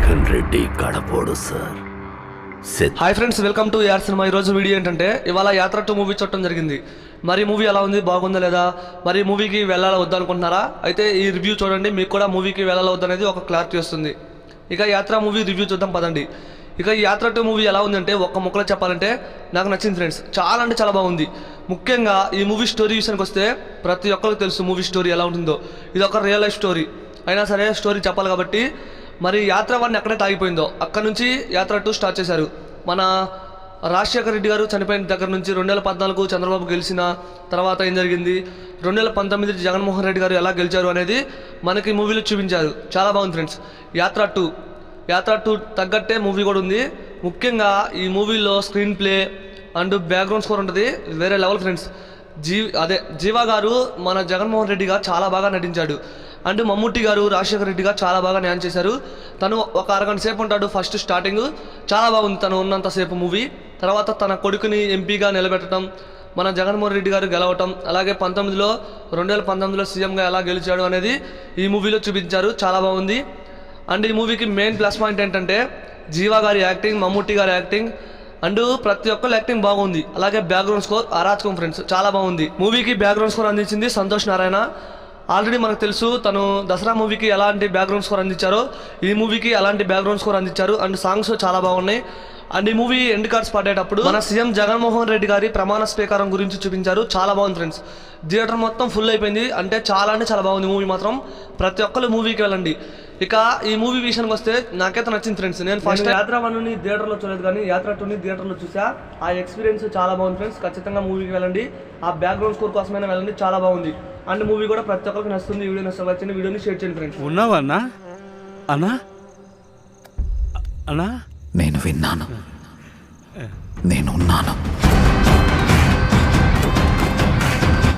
జగన్ రెడ్డి కడపోడు sir. Hi friends, welcome to యార్ cinema. ఈరోజు వీడియో ఏంటంటే ఇవాళ యాత్ర 2 మూవీ చూడటం జరిగింది. మరి మూవీ ఎలా ఉంది, బాగుందా లేదా, మరి మూవీకి వెళ్ళాలా వద్దా అనుకుంటున్నారా? అయితే ఈ రివ్యూ చూడండి, మీకు కూడా మూవీకి వెళ్ళాలా వద్దనేది ఒక క్లారిటీ వస్తుంది. ఇక యాత్ర మూవీ రివ్యూ చూద్దాం పదండి. ఇక ఈ యాత్ర 2 మూవీ ఎలా ఉందంటే ఒక్క ముక్కలో చెప్పాలంటే నాకు నచ్చింది ఫ్రెండ్స్. చాలా అంటే చాలా బాగుంది. ముఖ్యంగా ఈ మూవీ స్టోరీ విషయానికి వస్తే ప్రతి ఒక్కరికి తెలుసు మూవీ స్టోరీ ఎలా ఉంటుందో. ఇది ఒక రియల్ లైఫ్ స్టోరీ అయినా సరే స్టోరీ చెప్పాలి కాబట్టి మరి యాత్ర 1 ఎక్కడైతే ఆగిపోయిందో అక్కడ నుంచి యాత్ర 2 స్టార్ట్ చేశారు. మన రాజశేఖర రెడ్డి గారు చనిపోయిన దగ్గర నుంచి 2014 చంద్రబాబు గెలిచిన తర్వాత ఏం జరిగింది, 2019 జగన్మోహన్ రెడ్డి గారు ఎలా గెలిచారు అనేది మనకి మూవీలో చూపించారు. చాలా బాగుంది ఫ్రెండ్స్. యాత్ర 2 తగ్గట్టే మూవీ కూడా ఉంది. ముఖ్యంగా ఈ మూవీలో screen play and background score ఉంటుంది, వేరే లెవెల్ ఫ్రెండ్స్. జీవా గారు మన జగన్మోహన్ రెడ్డి గారు చాలా బాగా నటించాడు. అండ్ మమ్ముట్టి గారు రాజశేఖర రెడ్డి గారు చాలా బాగా న్యాయం చేశారు. తను ఒక అరగంట సేపు ఉంటాడు ఫస్ట్ స్టార్టింగ్, చాలా బాగుంది తను ఉన్నంతసేపు మూవీ. తర్వాత తన కొడుకుని ఎంపీగా నిలబెట్టడం, మన జగన్మోహన్ రెడ్డి గారు గెలవటం, అలాగే 2019లో సీఎంగా ఎలా గెలిచాడు అనేది ఈ మూవీలో చూపించారు. చాలా బాగుంది. అండ్ ఈ మూవీకి మెయిన్ ప్లస్ పాయింట్ ఏంటంటే జీవా గారి యాక్టింగ్, మమ్ముట్టి గారి యాక్టింగ్ అండ్ ప్రతి ఒక్కరు యాక్టింగ్ బాగుంది. అలాగే బ్యాక్గ్రౌండ్ స్కోర్ అరాచకం ఫ్రెండ్స్, చాలా బాగుంది. మూవీకి బ్యాక్గ్రౌండ్ స్కోర్ అందించింది సంతోష్ నారాయణ. ఆల్రెడీ మనకు తెలుసు తను దసరా మూవీకి ఎలాంటి బ్యాక్గ్రౌండ్ స్కోర్ అందించారో ఈ మూవీకి అలాంటి బ్యాక్గ్రౌండ్ స్కోర్ అందించారు. అండ్ సాంగ్స్ చాలా బాగున్నాయి. అండ్ ఈ మూవీ ఎండ్ కార్డ్స్ పడేటప్పుడు మన సీఎం జగన్మోహన్ రెడ్డి గారి ప్రమాణ స్వీకారం గురించి చూపించారు. చాలా బాగుంది ఫ్రెండ్స్. థియేటర్ మొత్తం ఫుల్ అయిపోయింది. అంటే చాలా బాగుంది మూవీ మాత్రం. ప్రతి ఒక్కరు మూవీకి వెళ్ళండి. ఇక ఈ మూవీ విషయానికి వస్తే నాకైతే నచ్చింది ఫ్రెండ్స్. నేను ఫస్ట్ యాత్ర 1ని థియేటర్లో చూడలేదు, కానీ యాత్ర 2ని థియేటర్లో చూసా. ఆ ఎక్స్పీరియన్స్ చాలా బాగుంది ఫ్రెండ్స్. ఖచ్చితంగా మూవీకి వెళ్ళండి. ఆ బ్యాక్గ్రౌండ్ స్కోర్ కోసమైనా వెళ్ళండి, చాలా బాగుంది. అండ్ మూవీ కూడా ప్రతి ఒక్కరికి నచ్చుతుంది. వీడియో నచ్చని వీడియోని షేర్ చేయండి ఫ్రెండ్స్. ఉన్నావా అన్నా? అన్నా అన్నా నేను విన్నాను, నేనున్నాను.